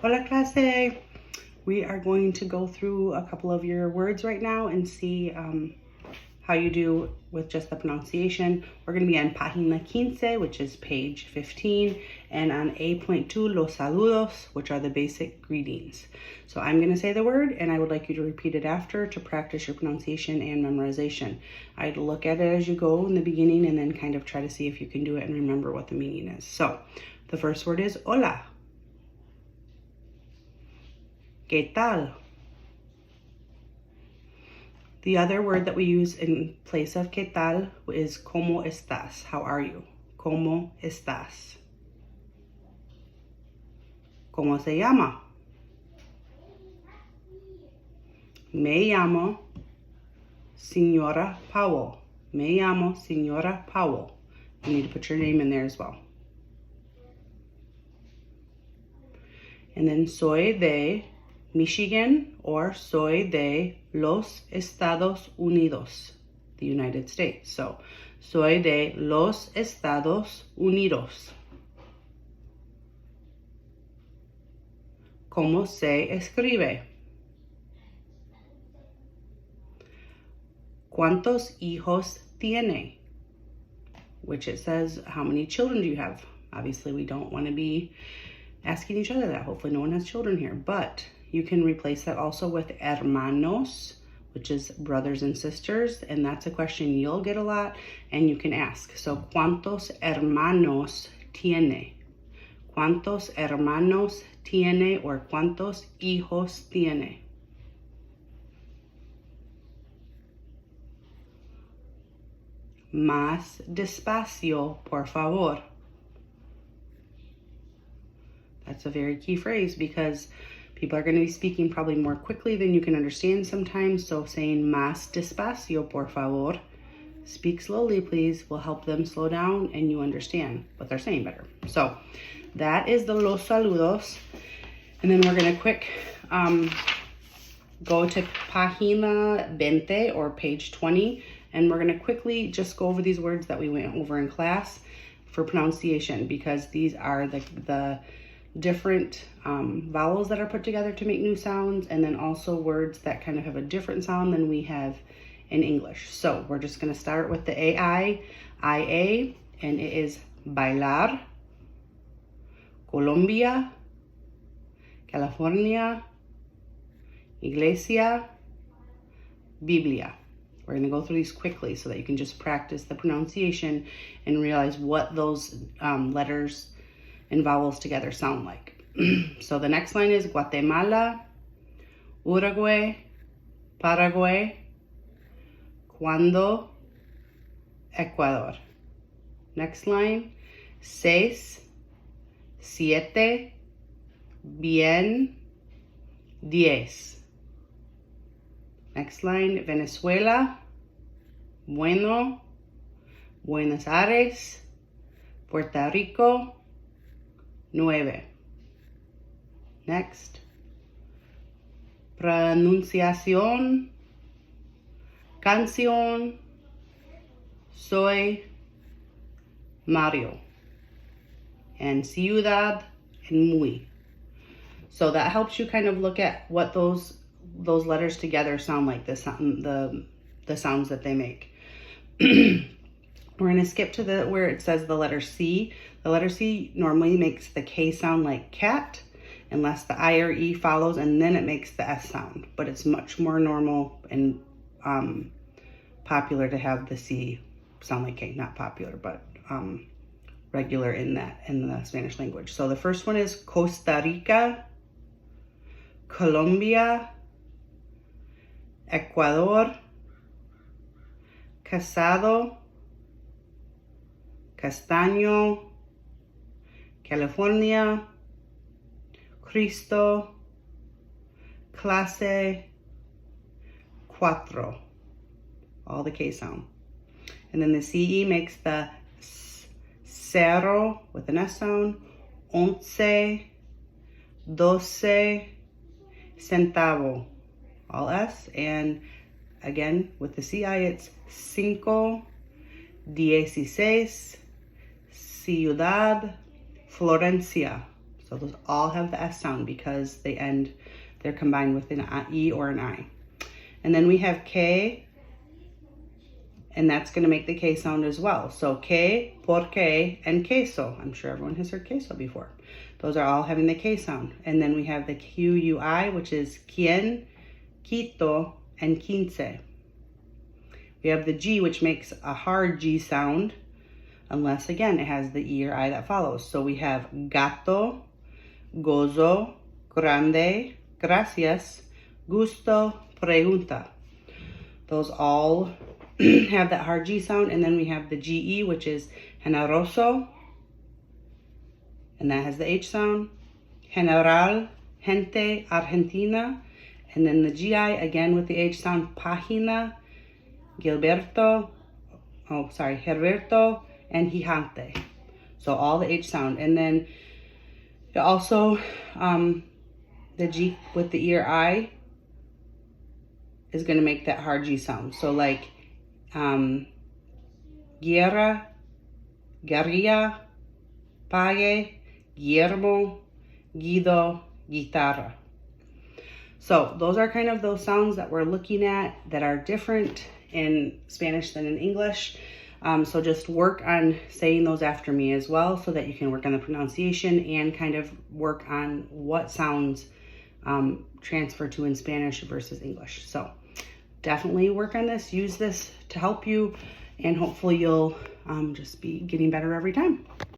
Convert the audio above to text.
Hola clase! We are going to go through a couple of your words right now and see how you do with just the pronunciation. We're going to be on Página 15, which is page 15, and on A.2, los saludos, which are the basic greetings. So I'm going to say the word, and I would like you to repeat it after to practice your pronunciation and memorization. I'd look at it as you go in the beginning and then kind of try to see if you can do it and remember what the meaning is. So the first word is hola. ¿Qué tal? The other word that we use in place of ¿qué tal? Is ¿cómo estás? How are you? ¿Cómo estás? ¿Cómo se llama? Me llamo Señora Powell. Me llamo Señora Powell. You need to put your name in there as well. And then soy de Michigan, or soy de los Estados Unidos, the United States. So, soy de los Estados Unidos. ¿Cómo se escribe? ¿Cuántos hijos tiene? Which it says, how many children do you have? Obviously, we don't want to be asking each other that. Hopefully no one has children here, but you can replace that also with hermanos, which is brothers and sisters, and that's a question you'll get a lot and you can ask. So, ¿cuántos hermanos tiene? ¿Cuántos hermanos tiene? Or ¿cuántos hijos tiene? Más despacio, por favor. That's a very key phrase because people are going to be speaking probably more quickly than you can understand sometimes. So saying más despacio, por favor, speak slowly, please, will help them slow down and you understand what they're saying better. So that is the los saludos. And then we're going to quick go to Página 20 or page 20. And we're going to quickly just go over these words that we went over in class for pronunciation because these are the different vowels that are put together to make new sounds, and then also words that kind of have a different sound than we have in English. So we're just going to start with the AI, IA, and it is bailar, Colombia, California, Iglesia, Biblia. We're going to go through these quickly so that you can just practice the pronunciation and realize what those letters and vowels together sound like. So the next line is Guatemala, Uruguay, Paraguay, cuando, Ecuador. Next line, seis, siete, bien, diez. Next line, Venezuela, bueno, Buenos Aires, Puerto Rico, 9. Next, pronunciación, canción, soy Mario, and ciudad and muy. So that helps you kind of look at what those letters together sound like, the sounds that they make. We're going to skip to where it says the letter C. The letter C normally makes the K sound like cat, unless the I or E follows, and then it makes the S sound. But it's much more normal and popular to have the C sound like K. Not popular, but regular in the Spanish language. So the first one is Costa Rica, Colombia, Ecuador, Casado, Castaño, California, Cristo, clase, cuatro. All the K sound. And then the CE makes the cero with an S sound, once, doce, centavo, all S. And again, with the CI, it's cinco, dieciséis, ciudad, Florencia. So those all have the S sound because they're combined with an E or an I. And then we have K, and that's going to make the K sound as well. So que, porque, and queso. I'm sure everyone has heard queso before. Those are all having the K sound. And then we have the QUI, which is quien, quito, and quince. We have the G, which makes a hard G sound, unless, again, it has the E or I that follows. So we have gato, gozo, grande, gracias, gusto, pregunta. Those all have that hard G sound. And then we have the GE, which is generoso, and that has the H sound. General, gente, Argentina. And then the GI, again with the H sound, página, Gilberto, Herberto, and Gigante. So all the H sound. And then also the G with the E or I is going to make that hard G sound. So like guerra, guerrilla, pague, Guillermo, Guido, guitarra. So those are kind of those sounds that we're looking at that are different in Spanish than in English. So just work on saying those after me as well so that you can work on the pronunciation and kind of work on what sounds transfer to in Spanish versus English. So definitely work on this, use this to help you, and hopefully you'll just be getting better every time.